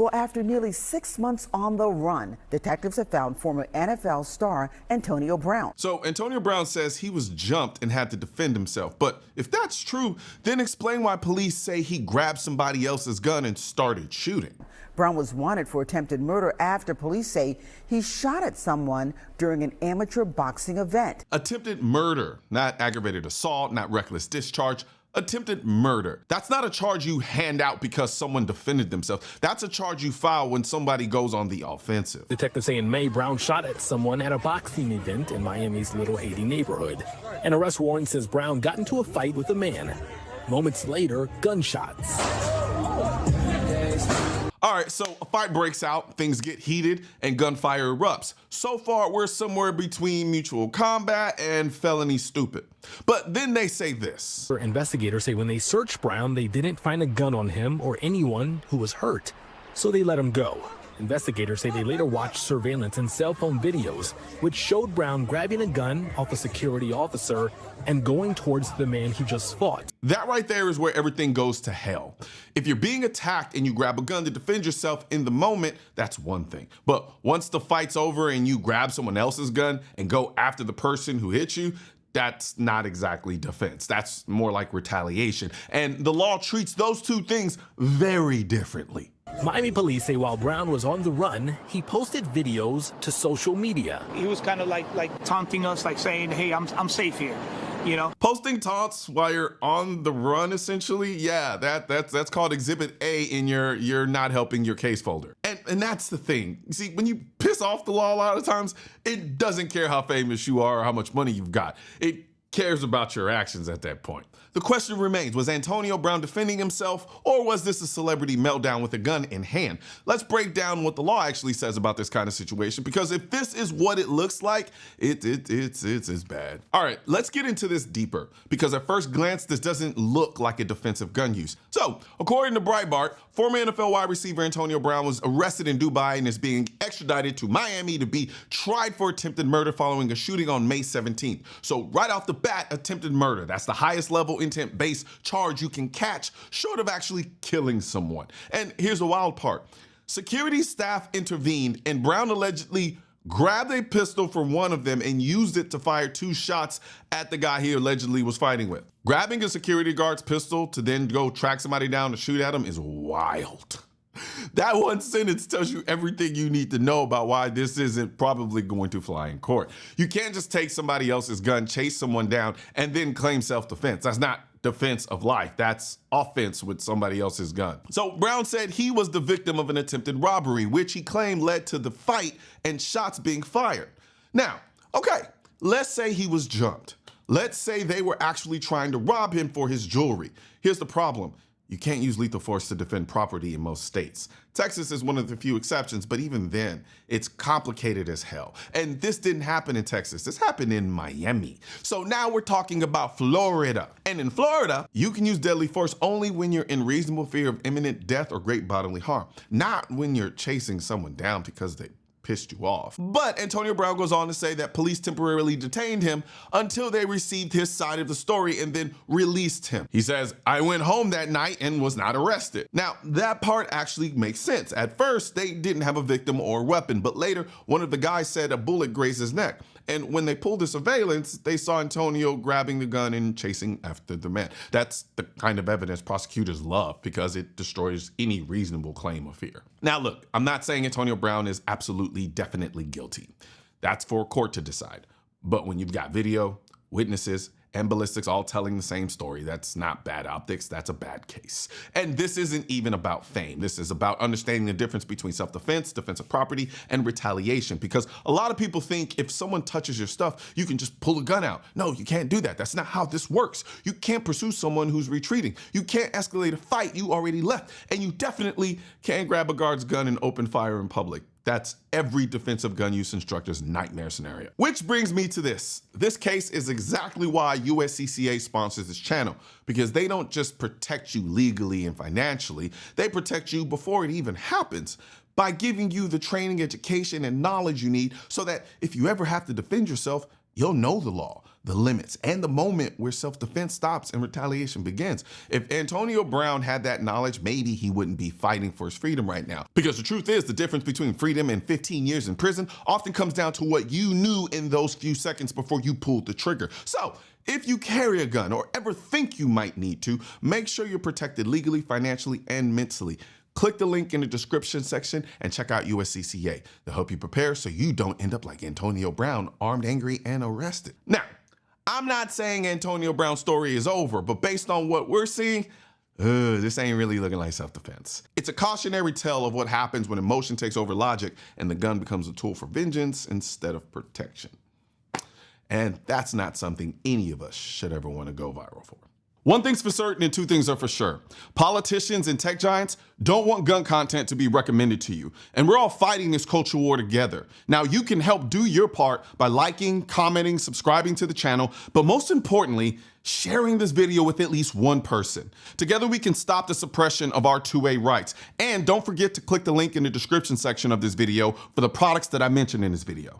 Well, after nearly 6 months on the run, detectives have found former NFL star Antonio Brown. So Antonio Brown says he was jumped and had to defend himself. But if that's true, then explain why police say he grabbed somebody else's gun and started shooting. Brown was wanted for attempted murder after police say he shot at someone during an amateur boxing event. Attempted murder, not aggravated assault, not reckless discharge. Attempted murder. That's not a charge you hand out because someone defended themselves. That's a charge you file when somebody goes on the offensive. Detectives say in May, Brown shot at someone at a boxing event in Miami's Little Haiti neighborhood. An arrest warrant says Brown got into a fight with a man. Moments later, gunshots. All right, so a fight breaks out, things get heated, and gunfire erupts. So far, we're somewhere between mutual combat and felony stupid. But then they say this. Investigators say when they searched Brown, they didn't find a gun on him or anyone who was hurt, so they let him go. Investigators say they later watched surveillance and cell phone videos, which showed Brown grabbing a gun off a security officer and going towards the man he just fought. That right there is where everything goes to hell. If you're being attacked and you grab a gun to defend yourself in the moment, that's one thing. But once the fight's over and you grab someone else's gun and go after the person who hit you, that's not exactly defense. That's more like retaliation. And the law treats those two things very differently. Miami police say while Brown was on the run, he posted videos to social media. He was kind of like taunting us, like saying, hey, I'm safe here. You know, posting taunts while you're on the run, essentially. Yeah, that's called Exhibit A in you're not helping your case folder. And that's the thing. You see, when you piss off the law a lot of times, it doesn't care how famous you are or how much money you've got. It cares about your actions at that point. The question remains, was Antonio Brown defending himself, or was this a celebrity meltdown with a gun in hand? Let's break down what the law actually says about this kind of situation, because if this is what it looks like, it's bad. All right, let's get into this deeper, because at first glance, this doesn't look like a defensive gun use. So, according to Breitbart, former NFL wide receiver Antonio Brown was arrested in Dubai and is being extradited to Miami to be tried for attempted murder following a shooting on May 17th. So right off the bat, attempted murder. That's the highest level intent-based charge you can catch, short of actually killing someone. And here's the wild part. Security staff intervened and Brown allegedly grabbed a pistol from one of them and used it to fire 2 shots at the guy he allegedly was fighting with. Grabbing a security guard's pistol to then go track somebody down to shoot at him is wild. That one sentence tells you everything you need to know about why this isn't probably going to fly in court. You can't just take somebody else's gun, chase someone down, and then claim self-defense. That's not defense of life. That's offense with somebody else's gun. So Brown said he was the victim of an attempted robbery, which he claimed led to the fight and shots being fired. Now, okay, let's say he was jumped. Let's say they were actually trying to rob him for his jewelry. Here's the problem. You can't use lethal force to defend property in most states. Texas is one of the few exceptions, but even then, it's complicated as hell. And this didn't happen in Texas. This happened in Miami. So now we're talking about Florida. And in Florida, you can use deadly force only when you're in reasonable fear of imminent death or great bodily harm, not when you're chasing someone down because they pissed you off. But Antonio Brown goes on to say that police temporarily detained him until they received his side of the story and then released him. He says, I went home that night and was not arrested. Now, that part actually makes sense. At first, they didn't have a victim or weapon, but later, one of the guys said a bullet grazed his neck. And when they pulled the surveillance, they saw Antonio grabbing the gun and chasing after the man. That's the kind of evidence prosecutors love because it destroys any reasonable claim of fear. Now look, I'm not saying Antonio Brown is absolutely, definitely guilty. That's for a court to decide. But when you've got video, witnesses, and ballistics all telling the same story, that's not bad optics, that's a bad case. And this isn't even about fame. This is about understanding the difference between self-defense, defense of property, and retaliation. Because a lot of people think if someone touches your stuff, you can just pull a gun out. No, you can't do that. That's not how this works. You can't pursue someone who's retreating. You can't escalate a fight you already left. And you definitely can't grab a guard's gun and open fire in public. That's every defensive gun use instructor's nightmare scenario. Which brings me to this. This case is exactly why USCCA sponsors this channel, because they don't just protect you legally and financially, they protect you before it even happens by giving you the training, education, and knowledge you need so that if you ever have to defend yourself, you'll know the law, the limits, and the moment where self-defense stops and retaliation begins. If Antonio Brown had that knowledge, maybe he wouldn't be fighting for his freedom right now. Because the truth is, the difference between freedom and 15 years in prison often comes down to what you knew in those few seconds before you pulled the trigger. So, if you carry a gun or ever think you might need to, make sure you're protected legally, financially, and mentally. Click the link in the description section and check out USCCA. They'll help you prepare so you don't end up like Antonio Brown, armed, angry, and arrested. Now, I'm not saying Antonio Brown's story is over, but based on what we're seeing, this ain't really looking like self-defense. It's a cautionary tale of what happens when emotion takes over logic and the gun becomes a tool for vengeance instead of protection. And that's not something any of us should ever want to go viral for. One thing's for certain and two things are for sure. Politicians and tech giants don't want gun content to be recommended to you. And we're all fighting this culture war together. Now, you can help do your part by liking, commenting, subscribing to the channel, but most importantly, sharing this video with at least one person. Together, we can stop the suppression of our 2A rights. And don't forget to click the link in the description section of this video for the products that I mentioned in this video.